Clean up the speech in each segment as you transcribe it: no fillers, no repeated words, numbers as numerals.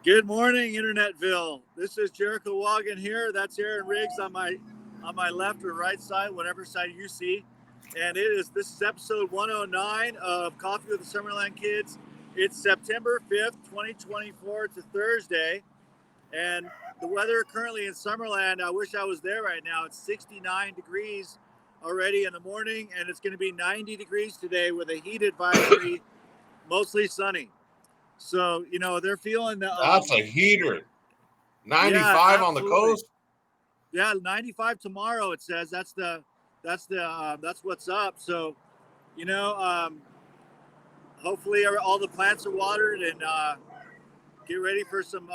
Good morning, Internetville. This is Jericho Wagon here. That's Aaron Riggs on my left or right side, whatever side you see. And this is episode 109 of Coffee with the Summerland Kids. It's September 5th, 2024. It's a Thursday. And the weather currently in Summerland, I wish I was there right now. It's 69 degrees already in the morning, and it's going to be 90 degrees today with a heat advisory, mostly sunny. So, they're feeling the That's a heater. yeah, 95 on the absolutely. coast. Yeah, 95 tomorrow. It says that's what's up. So, you know, um, hopefully all the plants are watered and get ready for some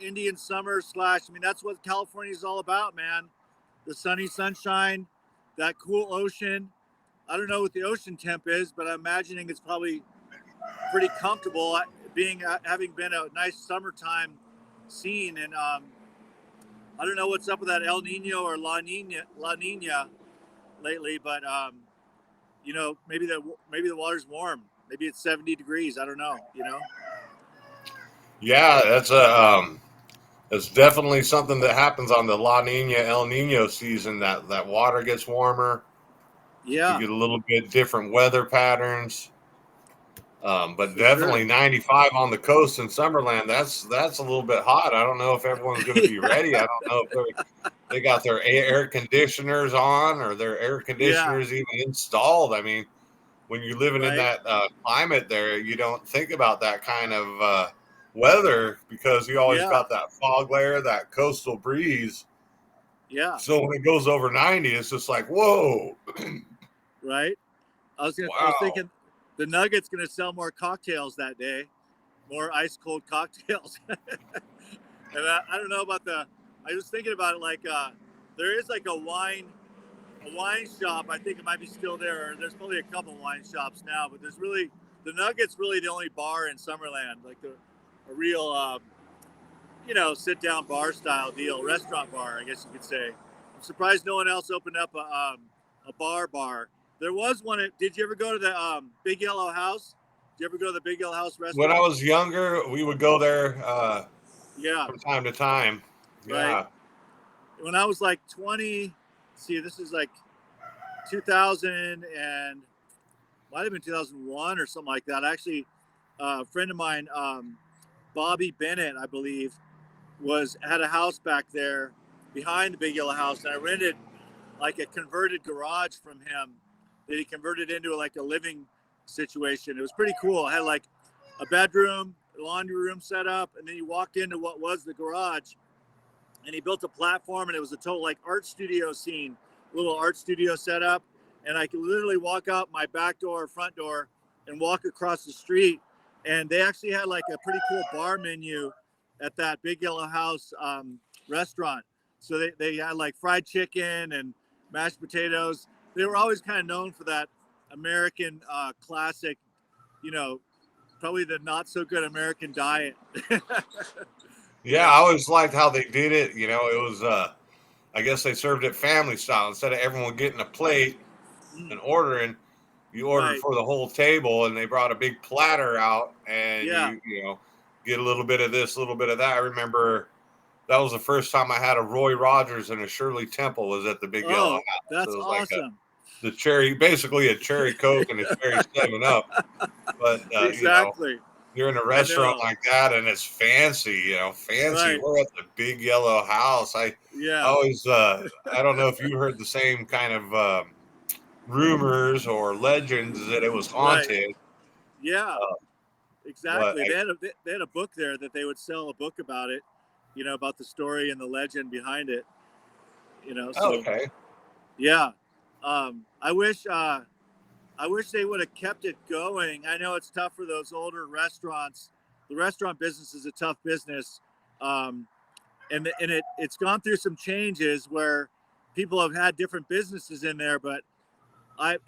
Indian summer slash. I mean, that's what California is all about, man. The sunny sunshine, that cool ocean. I don't know what the ocean temp is, but I'm imagining it's probably pretty comfortable being having been a nice summertime scene and I don't know what's up with that El Nino or La Nina lately, but maybe the water's warm. Maybe it's 70 degrees. I don't know. Yeah, that's definitely something that happens on the La Nina El Nino season. That water gets warmer. You Yeah, get a little bit different weather patterns. But for sure. definitely 95 on the coast in Summerland. That's a little bit hot. I don't know if everyone's going to be ready. I don't know if they got their air conditioners on or their air Yeah, conditioners even installed. I mean, when you're living in right. that climate there, you don't think about that kind of weather because you always Yeah, got that fog layer, that coastal breeze. yeah, So when it goes over 90, it's just like, whoa, right. I was wow. thinking the Nuggets gonna sell more cocktails that day, more ice cold cocktails. And I don't know about the. I was thinking about it like there is like a wine shop. I think it might be still there. There's probably a couple wine shops now, but there's really the Nuggets really the only bar in Summerland, like a real sit down bar style deal, restaurant bar, I guess you could say. I'm surprised no one else opened up a bar. There was one. Did you ever go to the Big Yellow House? Did you ever go to the Big Yellow House When I restaurant? was younger, we would go there Yeah, from time to time. right. Yeah. When I was like 20, see, this is like 2000 and might have been 2001 or something like that. Actually, a friend of mine, Bobby Bennett, I believe, had a house back there behind the Big Yellow House, and I rented like a converted garage from him that he converted into like a living situation. It was pretty cool. It had like a bedroom, a laundry room set up, and then you walked into what was the garage, and he built a platform, and it was a total like art studio scene, little art studio setup, and I could literally walk out my back door, front door, and walk across the street. And they actually had like a pretty cool bar menu at that Big Yellow House restaurant. So they had like fried chicken and mashed potatoes. They were always kind of known for that American classic, you know, probably the not so good American diet. you Yeah, know, I always liked how they did it. You know, it was I guess they served it family style. Instead of everyone getting a plate mm, and ordering, you ordered right? for the whole table and they brought a big platter out and Yeah. you get a little bit of this, a little bit of that. I remember that was the first time I had a Roy Rogers and a Shirley Temple was at the Big Yellow Oh, House. It that's was like awesome. the cherry, basically a cherry Coke and a cherry 7 Up. But Exactly. you're in a I restaurant know. like that and it's fancy, fancy. Right. We're at the Big Yellow House. I Yeah. always, I don't know if you heard the same kind of rumors or legends that it was Right. haunted. Yeah. Uh, but Exactly. They had a book there that they would sell a book about it, about the story and the legend behind it. So okay, yeah. I wish they would have kept it going. I know it's tough for those older restaurants. The restaurant business is a tough business. Um, and it's gone through some changes where people have had different businesses in there, but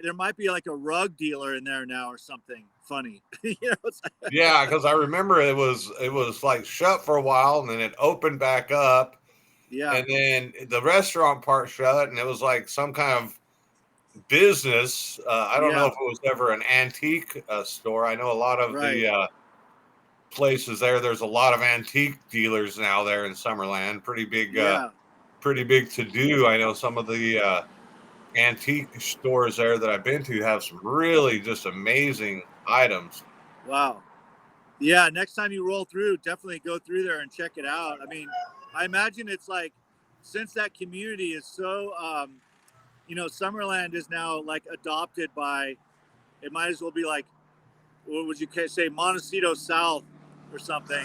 there might be like a rug dealer in there now or something funny. It's like, yeah, because I remember it was like shut for a while and then it opened back up yeah, and then the restaurant part shut and it was like some kind of business. I don't know yeah, if it was ever an antique store. I know a lot of right, the places there. There's a lot of antique dealers now there in Summerland. Yeah. Pretty big to do. I know some of the antique stores there that I've been to have some really just amazing items. Wow. Yeah. Next time you roll through, definitely go through there and check it out. I mean, I imagine it's like, since that community is so, Summerland is now like adopted by, it might as well be like, what would you say, Montecito South or something,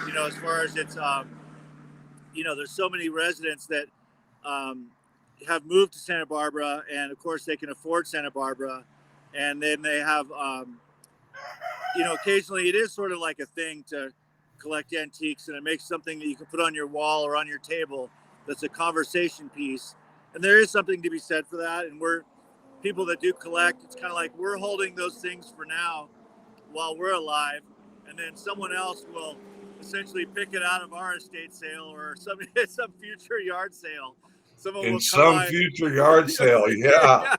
as far as it's, there's so many residents that um, have moved to Santa Barbara, and of course they can afford Santa Barbara, and then they have, occasionally it is sort of like a thing to collect antiques, and it makes something that you can put on your wall or on your table that's a conversation piece, and there is something to be said for that. And we're people that do collect. It's kind of like we're holding those things for now while we're alive, and then someone else will essentially pick it out of our estate sale or some future yard sale. Someone In will come some by. future yard sale, yeah.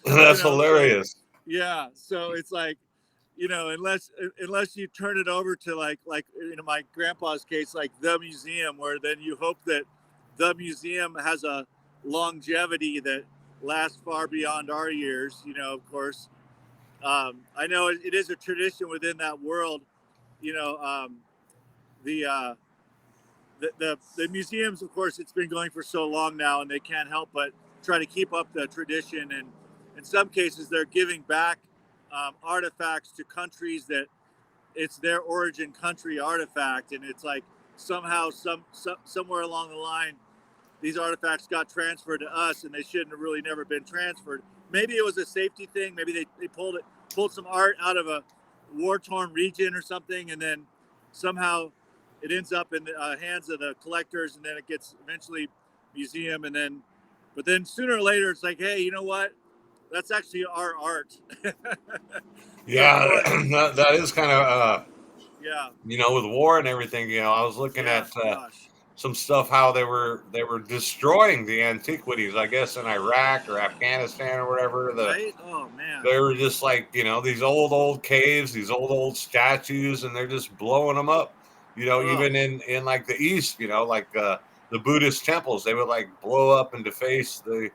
Yeah. That's hilarious. So, yeah, so it's like, unless you turn it over to like my grandpa's case, like the museum, where then you hope that the museum has a longevity that lasts far beyond our years. Of course, I know it is a tradition within that world. You know, the, uh, the museums, of course, it's been going for so long now, and they can't help but try to keep up the tradition. And in some cases, they're giving back artifacts to countries that it's their origin country artifact, and it's like somehow somewhere along the line these artifacts got transferred to us, and they shouldn't have really never been transferred. Maybe it was a safety thing. Maybe they pulled some art out of a war-torn region or something, and then somehow it ends up in the hands of the collectors, and then it gets eventually museum, but then sooner or later it's like, hey, you know what? That's actually our art. Yeah, that is kind of yeah. with war and everything. I was looking at some stuff how they were destroying the antiquities, I guess in Iraq or Afghanistan or whatever. Right? Oh man. They were just like these old caves, these old statues, and they're just blowing them up. Even in like the East, like the Buddhist temples, they would like blow up and deface the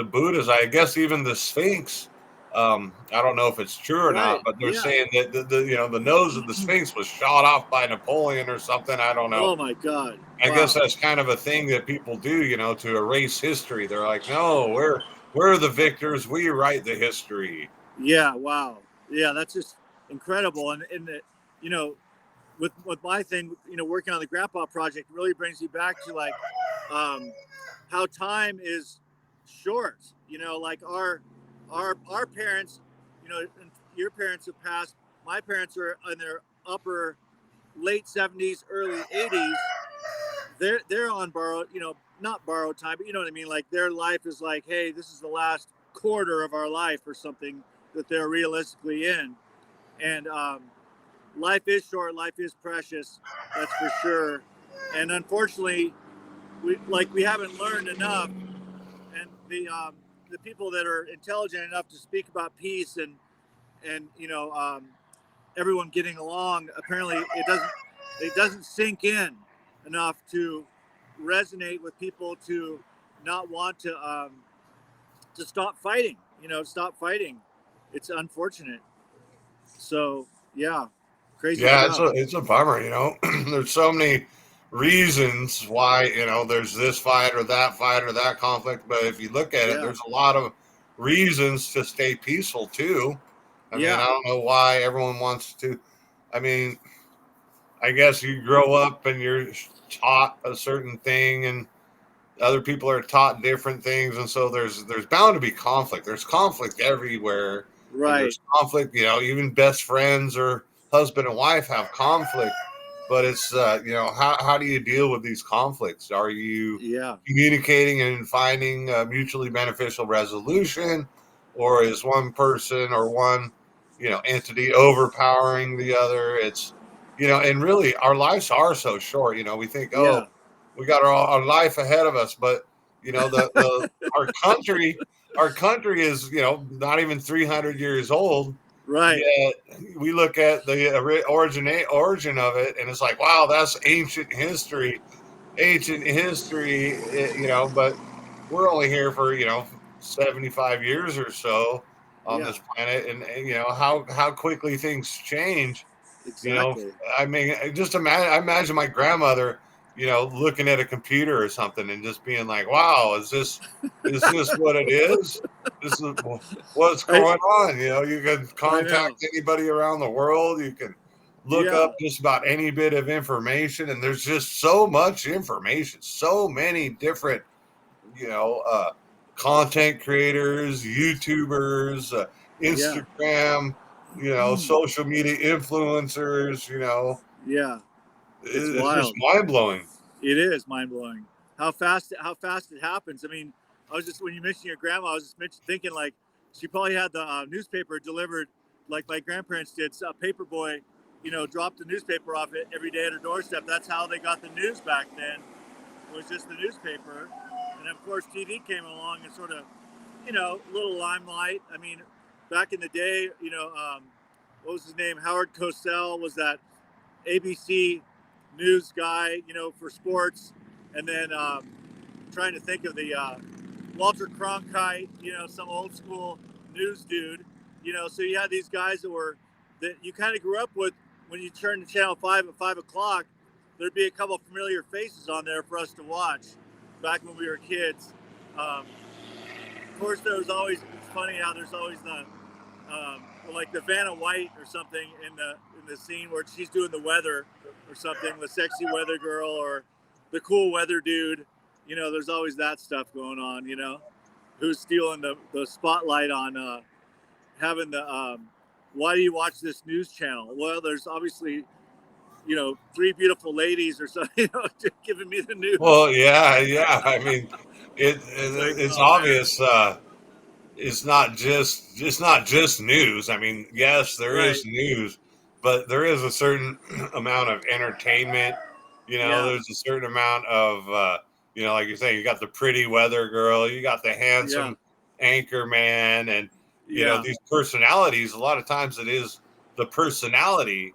Buddhas. I guess even the Sphinx. I don't know if it's true or not, but they're saying that the nose of the Sphinx was shot off by Napoleon or something. I don't know. Oh my God! I guess that's kind of a thing that people do, to erase history. They're like, no, we're the victors. We write the history. Yeah. Wow. Yeah, that's just incredible. And with my thing, working on the Grandpa project really brings you back to like how time is short. Like our parents, your parents have passed. My parents are in their late 70s, early 80s. They're on borrowed, not borrowed time, but you know what I mean? Like their life is like, hey, this is the last quarter of our life or something that they're realistically in. And life is short, life is precious, that's for sure. And unfortunately, we haven't learned enough. And the people that are intelligent enough to speak about peace and everyone getting along, apparently it doesn't sink in enough to resonate with people to not want to stop fighting. Stop fighting. It's unfortunate. So yeah, crazy. Yeah, stuff. it's a bummer. There's so many reasons why there's this fight or that conflict, but if you look at it, there's a lot of reasons to stay peaceful too. I mean, I don't know why everyone wants to. I mean, I guess you grow up and you're taught a certain thing, and other people are taught different things, and so there's bound to be conflict. There's conflict everywhere. Right. And there's conflict. Even best friends or husband and wife have conflict. But it's how do you deal with these conflicts? Are you communicating and finding a mutually beneficial resolution, or is one person or one entity overpowering the other? It's and really our lives are so short. We think, oh, we got our life ahead of us, but our country is not even 300 years old. Right. Yet we look at the origin of it, and it's like, wow, that's ancient history, but we're only here for 75 years or so on Yeah. this planet, and how quickly things change. You know, Exactly. I mean, I imagine my grandmother, looking at a computer or something and just being like, "Wow, is this what it is? This is what's I going on." You can I know. contact anybody around the world. You can look Yeah. up just about any bit of information, and there's just so much information, so many different, you know, uh, content creators, YouTubers, Yeah. Instagram, social media influencers, Yeah. It's it's just wild. mind blowing. It is mind blowing how fast it happens. I mean, I was just when you mentioned your grandma, I was just thinking like she probably had the newspaper delivered like my grandparents did. So a paper boy, dropped the newspaper off it every day at her doorstep. That's how they got the news back then. Was just the newspaper, and of course TV came along and sort of, little limelight. I mean, back in the day, what was his name? Howard Cosell was that ABC news guy, for sports, and then trying to think of the Walter Cronkite, some old school news dude, So you had these guys that you kind of grew up with when you turned to Channel 5 at 5 o'clock. There'd be a couple of familiar faces on there for us to watch back when we were kids. Of course, it's funny how there's always like the Vanna White or something in the scene where she's doing the weather or something, the sexy weather girl or the cool weather dude. There's always that stuff going on. Who's stealing the spotlight on having the why do you watch this news channel? Well, there's obviously three beautiful ladies or something, giving me the news. Well, yeah. I mean, It's like, it's oh man, obvious. It's not just news. I mean, yes, there right? is news, but there is a certain amount of entertainment. Yeah, There's a certain amount of like you say, you got the pretty weather girl, you got the yeah, handsome anchor man, and yeah, these personalities. A lot of times, it is the personality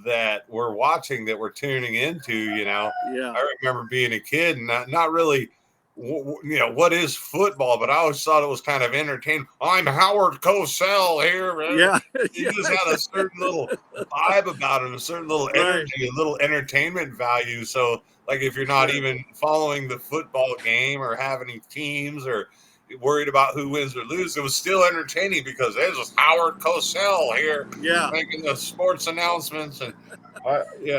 that we're watching, that we're tuning into. yeah, I remember being a kid and not really what is football, but I always thought it was kind of entertaining. I'm Howard Cosell here. yeah, He yeah, just had a certain little vibe about him, a certain little right, energy, a little entertainment value. So, like, if for you're not sure. even following the football game or have any teams or worried about who wins or loses, it was still entertaining because there's this Howard Cosell here Yeah, making the sports announcements. And I mean,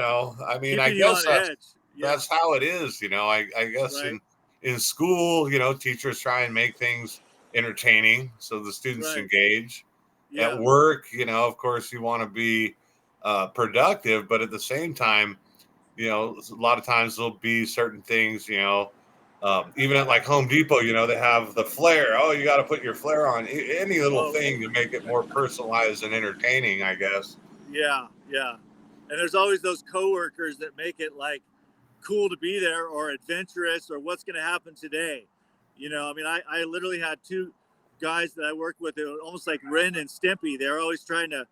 I keeping you guess on edge. Yeah, that's how it is. I guess right, in school, teachers try and make things entertaining so the students right. engage. At Yeah, work, of course, you want to be productive, but at the same time, a lot of times there'll be certain things, even at like Home Depot, they have the flare. Oh, you got to put your flare on. Any little oh, thing to make it more personalized and entertaining, I guess. yeah, yeah. And there's always those coworkers that make it like cool to be there or adventurous or what's going to happen today. I mean, I literally had two guys that I worked with that were almost like Ren and Stimpy. They're always trying to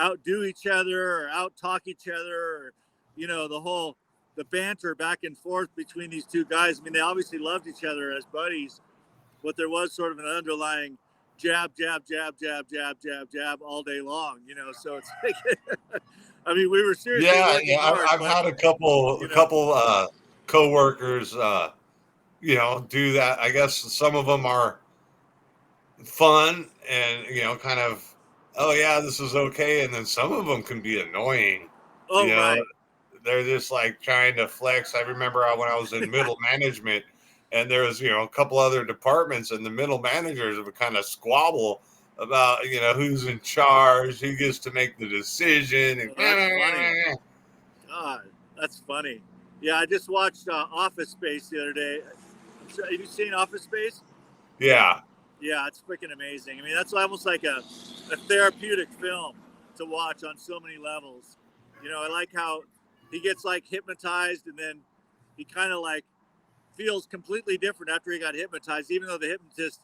outdo each other or out talk each other, or, the banter back and forth between these two guys. I mean, they obviously loved each other as buddies, but there was sort of an underlying jab, jab, jab, jab, jab, jab, jab all day long. So it's like, I mean, we were seriously Yeah, working yeah. hard, I've but had a couple, you know, coworkers, do that. I guess some of them are fun and kind of, oh yeah, this is okay, and then some of them can be annoying. you oh know right, they're just like trying to flex. I remember when I was in middle management, and there was a couple other departments, and the middle managers would kind of squabble about who's in charge, who gets to make the decision, oh, that's funny. and God, that's funny. Yeah, I just watched Office Space the other day. Have you seen Office Space? yeah. Yeah, it's freaking amazing. I mean, that's almost like a therapeutic film to watch on so many levels. I like how he gets like hypnotized and then he kind of like feels completely different after he got hypnotized, even though the hypnotist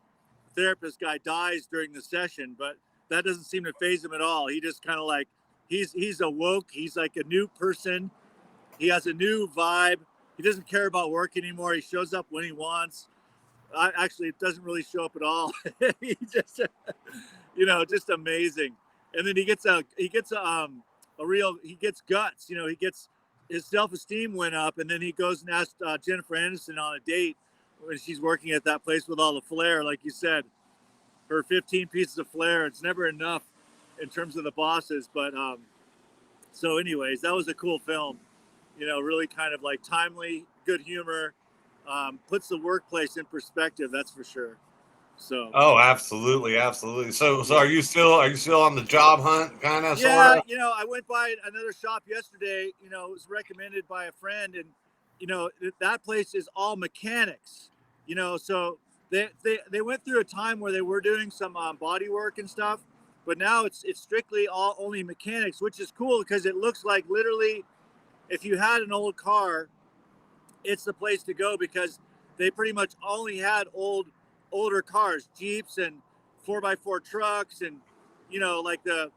therapist guy dies during the session. But that doesn't seem to phase him at all. He just kind of like he's awoke. He's like a new person. He has a new vibe. He doesn't care about work anymore. He shows up when he wants. Actually, it doesn't really show up at all. He just, just amazing. And then he gets he gets guts. He gets his self-esteem went up, and then he goes and asks Jennifer Aniston on a date when she's working at that place with all the flair, like you said, her 15 pieces of flair. It's never enough in terms of the bosses, but so anyways, that was a cool film. Really kind of like timely, good humor, puts the workplace in perspective. That's for sure. So. Oh, absolutely, absolutely. So are you still on the job hunt, kind of, Yeah, sort of? I went by another shop yesterday. It was recommended by a friend, and that place is all mechanics. So they went through a time where they were doing some body work and stuff, but now it's strictly only mechanics, which is cool because it looks like literally, if you had an old car, it's the place to go because they pretty much only had older cars, Jeeps and 4x4 trucks, and like the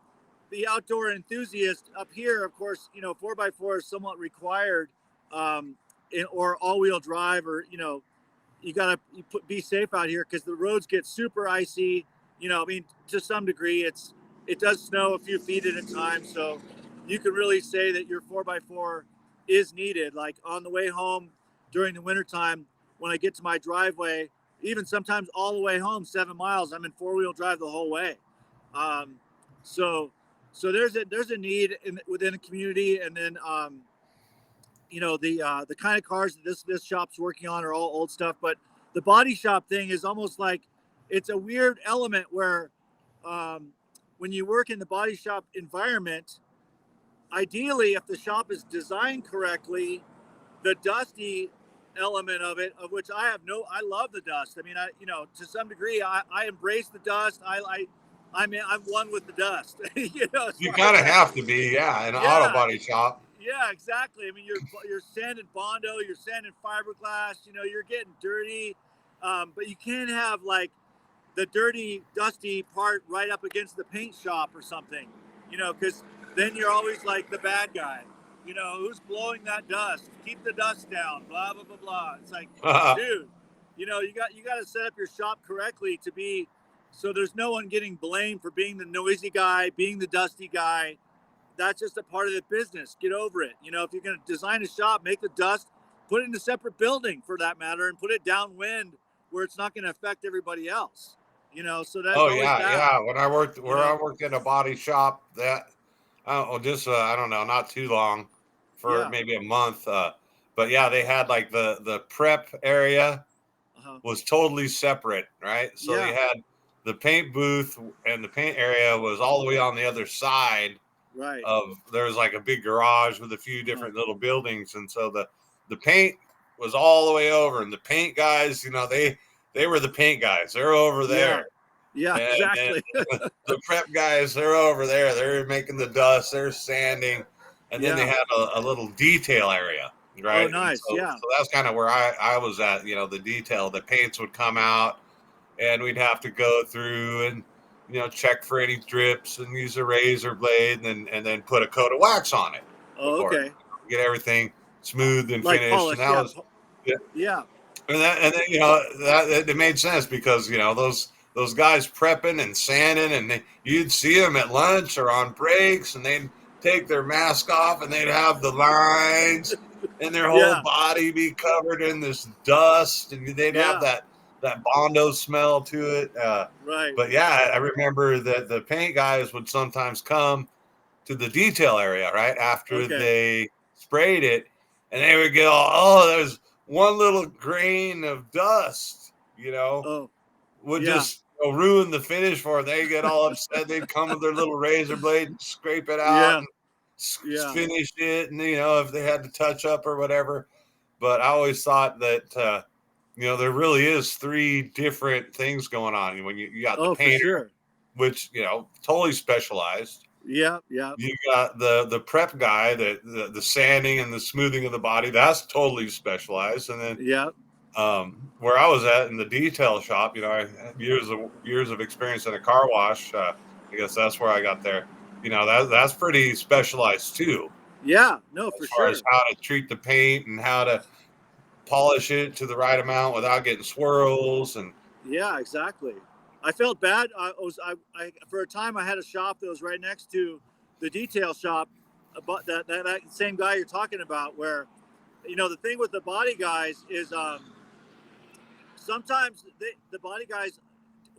outdoor enthusiast up here. Of course, 4x4 is somewhat required, or all-wheel drive, or you gotta be safe out here because the roads get super icy. I mean, to some degree, it does snow a few feet at a time, so you can really say that your 4x4 is needed. Like on the way home during the wintertime, when I get to my driveway, even sometimes all the way home 7 miles, I'm in 4-wheel drive the whole way. So there's a need within a community, and then the kind of cars that this shop's working on are all old stuff, but the body shop thing is almost like it's a weird element where when you work in the body shop environment, ideally, if the shop is designed correctly, the dusty element of it, of which I love the dust. I mean, to some degree, I embrace the dust. I'm one with the dust. You kind of have to be, in an auto body shop. Yeah, exactly. I mean, you're sanding Bondo, you're sanding fiberglass. You're getting dirty, but you can't have like the dirty, dusty part right up against the paint shop or something. Because then you're always like the bad guy. Who's blowing that dust? Keep the dust down. Blah blah blah blah. It's like, dude, you got to set up your shop correctly to be so there's no one getting blamed for being the noisy guy, being the dusty guy. That's just a part of the business. Get over it. If you're going to design a shop, make the dust, put it in a separate building for that matter, and put it downwind where it's not going to affect everybody else. So that's Oh always yeah, that. yeah. When I worked in a body shop, that I don't know, not too long, for maybe a month. But yeah, they had like the prep area was totally separate, right? So they had the paint booth, and the paint area was all the way on the other side. Right. There was like a big garage with a few different little buildings, and so the paint was all the way over, and the paint guys, they were the paint guys. They're over there. Yeah, exactly. The prep guys, they're over there. They're making the dust. They're sanding, and then they had a little detail area, right? Oh, nice. So that's kind of where I was at. The detail. The paints would come out, and we'd have to go through and check for any drips and use a razor blade, and then put a coat of wax on it. Oh, okay. Get everything smooth and like finished. Polish, and that was And then that it made sense because those guys prepping and sanding, and you'd see them at lunch or on breaks, and they'd take their mask off, and they'd have the lines, and their whole body be covered in this dust, and they'd have that Bondo smell to it. Right. But yeah, I remember that the paint guys would sometimes come to the detail area right after they sprayed it, and they would get there's one little grain of dust, would just ruin the finish for them. They get all upset. They'd come with their little razor blade and scrape it out and finish it. And, if they had to touch up or whatever. But I always thought that, there really is 3 different things going on. When you got the painter, which, totally specialized. Yeah. You got the prep guy, the sanding and the smoothing of the body. That's totally specialized. And then where I was at in the detail shop, I had years of experience in a car wash. I guess that's where I got there. That's pretty specialized too, Yeah, no, as for far as sure. how to treat the paint and how to polish it to the right amount without getting swirls. And Yeah, exactly. I felt bad. I for a time I had a shop that was right next to the detail shop, but that same guy you're talking about, where the thing with the body guys is sometimes the body guys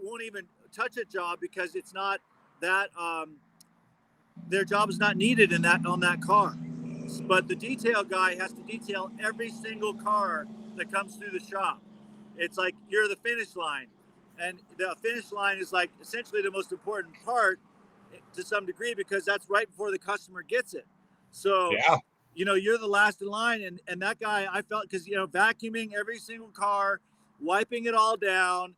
won't even touch a job because it's not that their job is not needed in that on that car. But the detail guy has to detail every single car that comes through the shop. It's like you're the finish line, and the finish line is like essentially the most important part to some degree because that's right before the customer gets it. So, yeah, you're the last in line, and that guy I felt because vacuuming every single car, wiping it all down.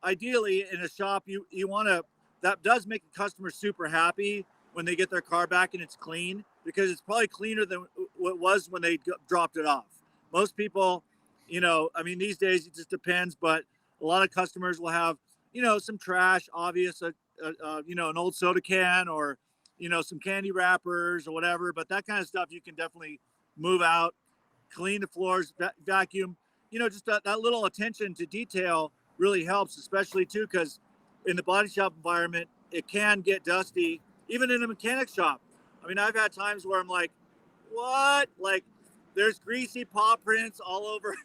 Ideally in a shop you want to that does make the customer super happy when they get their car back and it's clean because it's probably cleaner than what it was when they dropped it off. Most people, I mean, these days it just depends, but a lot of customers will have, some trash, obvious, an old soda can or, some candy wrappers or whatever. But that kind of stuff you can definitely move out, clean the floors, vacuum, just that little attention to detail really helps, especially too, because in the body shop environment, it can get dusty, even in a mechanic shop. I mean, I've had times where I'm like, what? Like, there's greasy paw prints all over,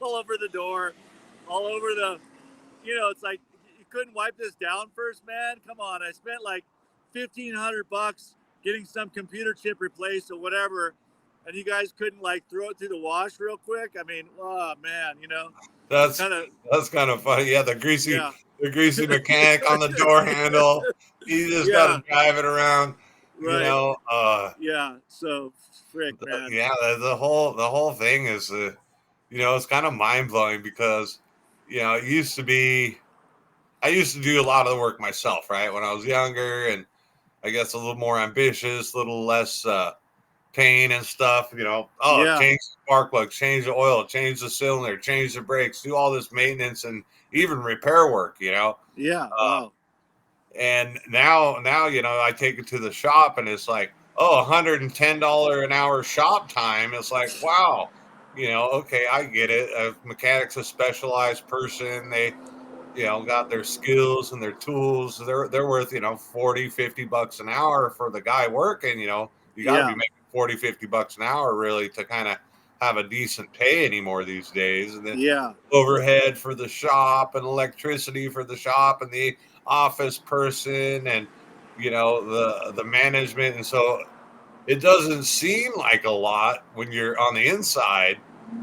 all over the door, all over it's like you couldn't wipe this down first, man. Come on, I spent like $1,500 getting some computer chip replaced or whatever, and you guys couldn't like throw it through the wash real quick. I mean, oh man, that's kind of, that's kind of funny. Yeah, yeah, the greasy mechanic on the door handle. You just got yeah, to drive it around. You right, know, yeah. So, frick, man. yeah, the whole thing is, it's kind of mind blowing because, it used to be. I used to do a lot of the work myself, right, when I was younger, and I guess a little more ambitious, a little less pain and stuff. Yeah, Change the spark plugs, change the oil, change the cylinder, change the brakes, do all this maintenance and even repair work. yeah. Uh, Wow. and now, I take it to the shop and it's like, oh, $110 an hour shop time. It's like, wow, okay, I get it. A mechanic's a specialized person. They, got their skills and their tools. They're worth, 40, $50 an hour for the guy working. You got to be Yeah, making 40, $50 an hour really to kind of have a decent pay anymore these days. And then yeah, overhead for the shop and electricity for the shop and the office person and, the management. And so it doesn't seem like a lot when you're on the inside,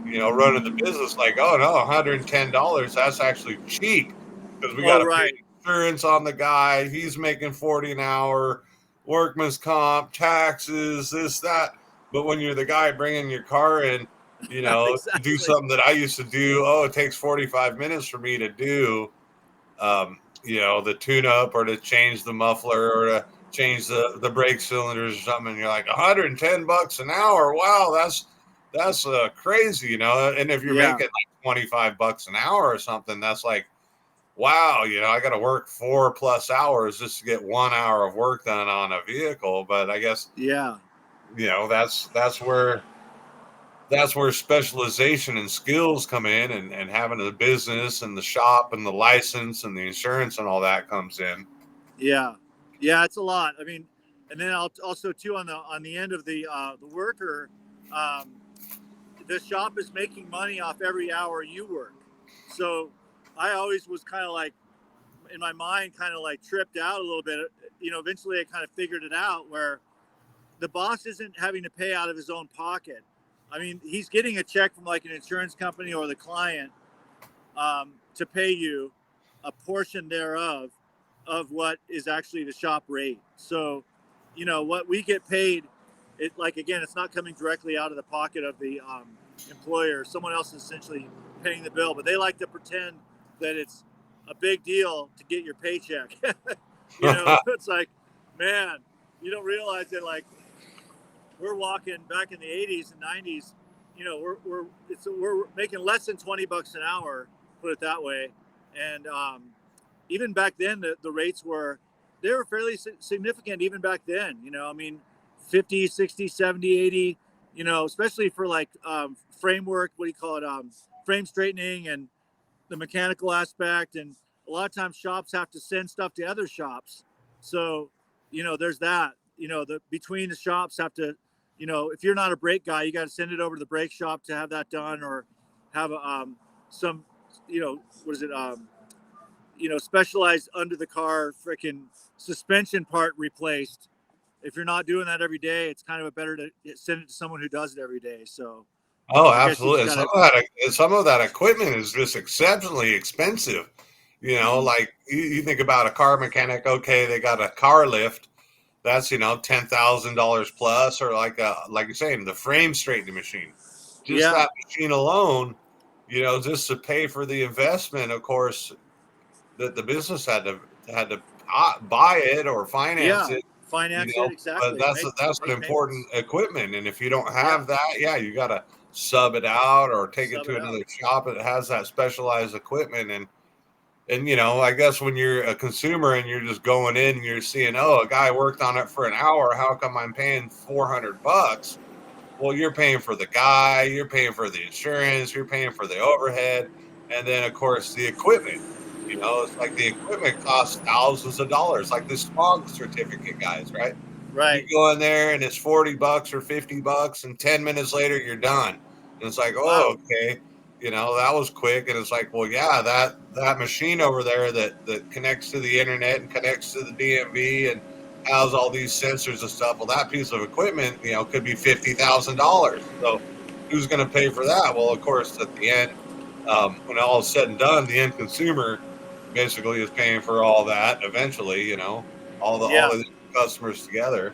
running the business like, oh no, $110, that's actually cheap because we got all to pay right. insurance on the guy. He's making 40 an hour, workman's comp, taxes, this, that. But when you're the guy bringing your car in, to do Exactly. something that I used to do, oh, it takes 45 minutes for me to do, the tune up or to change the muffler or to change the brake cylinders or something. And you're like $110 an hour. Wow, that's crazy, And if you're Yeah, making like $25 an hour or something, that's like, wow, I got to work 4+ hours just to get 1 hour of work done on a vehicle. But I guess yeah, that's where specialization and skills come in, and having the business and the shop and the license and the insurance and all that comes in. yeah, yeah. It's a lot. I mean, and then I'll also too on the end of the worker, um, the shop is making money off every hour you work. So I always was kind of like in my mind, kind of like tripped out a little bit. Eventually I kind of figured it out where the boss isn't having to pay out of his own pocket. I mean, he's getting a check from like an insurance company or the client to pay you a portion thereof of what is actually the shop rate. So, what we get paid, it like again, it's not coming directly out of the pocket of the employer. Someone else is essentially paying the bill, but they like to pretend that it's a big deal to get your paycheck. It's like, man, you don't realize that like we're walking back in the 80s and 90s. We're making less than $20 an hour, put it that way. And even back then, the rates were fairly significant even back then. I mean, 50, 60, 70, 80. Especially for like framework. What do you call it? Frame straightening and the mechanical aspect. And a lot of times shops have to send stuff to other shops. So, there's that. The between the shops have to, if you're not a brake guy, you got to send it over to the brake shop to have that done, or have some, what is it? Specialized under the car freaking suspension part replaced. If you're not doing that every day, it's kind of a better to send it to someone who does it every day. So Oh, I guess you just absolutely. gotta, Some of that equipment is just exceptionally expensive. Like you think about a car mechanic, okay, they got a car lift, that's $10,000 plus, or like you're saying, the frame straightening machine. Just yeah, that machine alone, just to pay for the investment, of course, that the business had to buy it or finance yeah, it, finance it but exactly. that's an Make important payments. equipment, and if you don't Yeah, have that, yeah, you got to sub it out or take it sub to it out. another shop that has that specialized equipment. And I guess when you're a consumer and you're just going in and you're seeing, oh, a guy worked on it for an hour, how come I'm paying $400? Well, you're paying for the guy, you're paying for the insurance, you're paying for the overhead, and then of course the equipment. It's like the equipment costs thousands of dollars, like the smog certificate guys, right? You Right. go in there and it's $40 or $50, and 10 minutes later you're done. And it's like, oh, Wow. okay, that was quick. And it's like, well, yeah, that machine over there that connects to the internet and connects to the DMV and has all these sensors and stuff. Well, that piece of equipment, could be $50,000. So who's going to pay for that? Well, of course, at the end, when all is said and done, the end consumer basically is paying for all that eventually. All Yeah. the customers together.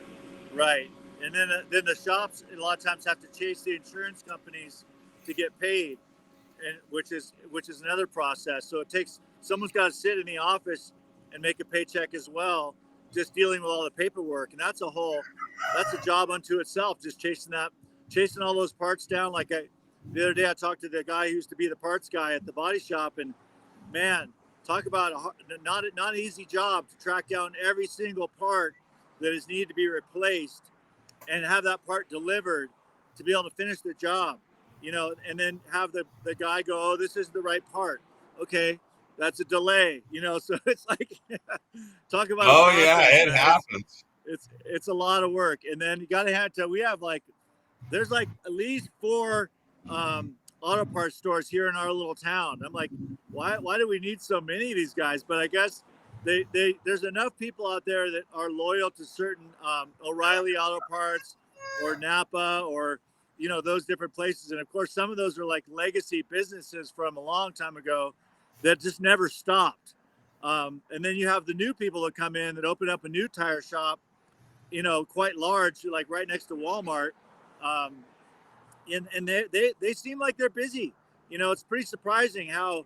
Right. And then the shops a lot of times have to chase the insurance companies to get paid, and which is another process. So it takes someone's got to sit in the office and make a paycheck as well, just dealing with all the paperwork, and that's a job unto itself. Just chasing all those parts down. The other day I talked to the guy who used to be the parts guy at the body shop, and man, talk about not an easy job to track down every single part that is needed to be replaced and have that part delivered to be able to finish the job, and then have the guy go, oh, this isn't the right part. Okay, that's a delay, so it's like, talk about a Oh yeah, process, it man. happens. It's a lot of work. And then you got to have to, we have there's at least four auto parts stores here in our little town. I'm like, why do we need so many of these guys? But I guess there's enough people out there that are loyal to certain O'Reilly Auto Parts or Napa or those different places. And of course, some of those are like legacy businesses from a long time ago that just never stopped. And then you have the new people that come in that open up a new tire shop, quite large, like right next to Walmart. Um, and they seem like they're busy. It's pretty surprising how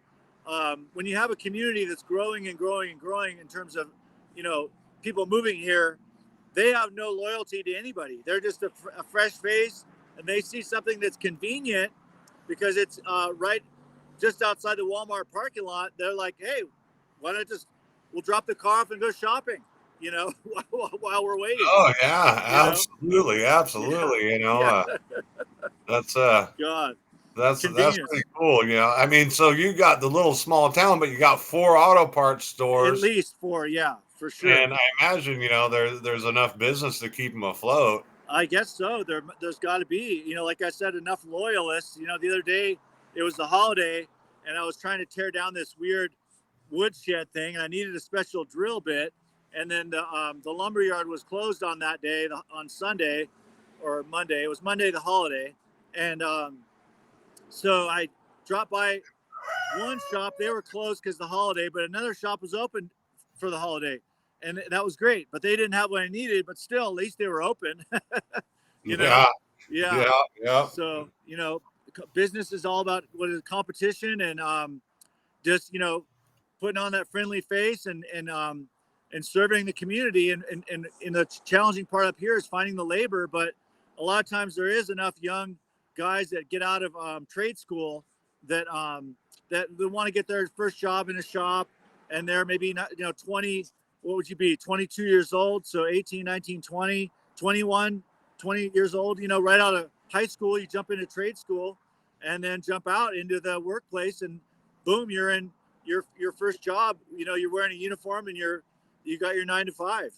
when you have a community that's growing and growing and growing in terms of you know people moving here, they have no loyalty to anybody. They're just a fresh face, and they see something that's convenient because it's right just outside the Walmart parking lot. They're like, hey, why not just we'll drop the car off and go shopping, while we're waiting. Oh yeah, You know, absolutely, yeah, absolutely. yeah. That's God, that's convenience. pretty cool. I mean, so you got the little small town, but you got four auto parts At stores, least four, yeah, for sure. and I imagine there's enough business to keep them afloat. I guess so. There's got to be, like I said, enough loyalists. The other day it was the holiday, and I was trying to tear down this weird woodshed thing, and I needed a special drill bit. And then the lumber yard was closed on that day, on Sunday or Monday. It was Monday, the holiday, and so I dropped by one shop. They were closed because the holiday, but another shop was open for the holiday, and that was great. But they didn't have what I needed. But still, at least they were open. you know, Yeah, yeah. yeah, yeah. So business is all about what is competition and just putting on that friendly face and serving the community. And the challenging part up here is finding the labor, but a lot of times there is enough young guys that get out of trade school that they want to get their first job in a shop, and they're maybe not 20 what would you be, 22 years old? So 18, 19, 20, 21, 20 years old, right out of high school, you jump into trade school and then jump out into the workplace, and boom, you're in your first job. You're wearing a uniform and you got your 9 to 5,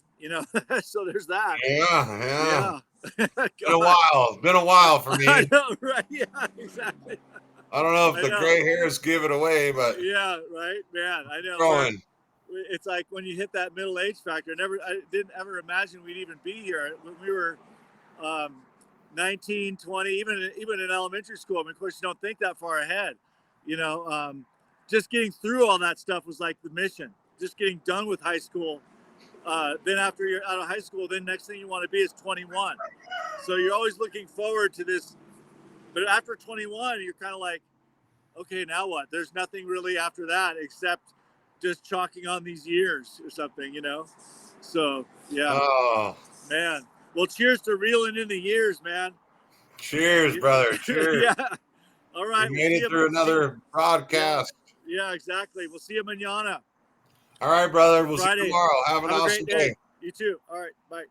so there's that. Yeah. God. Been a while for me. I know, right? Yeah, exactly. I don't know if the gray hairs give it away, but yeah, right, man. I know. Growing. It's like when you hit that middle age factor. I didn't ever imagine we'd even be here when we were 19, 20, even in elementary school. I mean, of course, you don't think that far ahead. Just getting through all that stuff was like the mission. Just getting done with high school. Then after you're out of high school, then next thing you want to be is 21. So you're always looking forward to this. But after 21, you're kind of like, okay, now what? There's nothing really after that except just chalking on these years or something, So, yeah. Oh, man. Well, cheers to reeling in the years, man. Cheers, brother. Cheers. Yeah. All right. We made it through another broadcast. Yeah, exactly. We'll see you mañana. All right, brother. We'll Friday. see you tomorrow. Have an awesome day. You too. All right. Bye.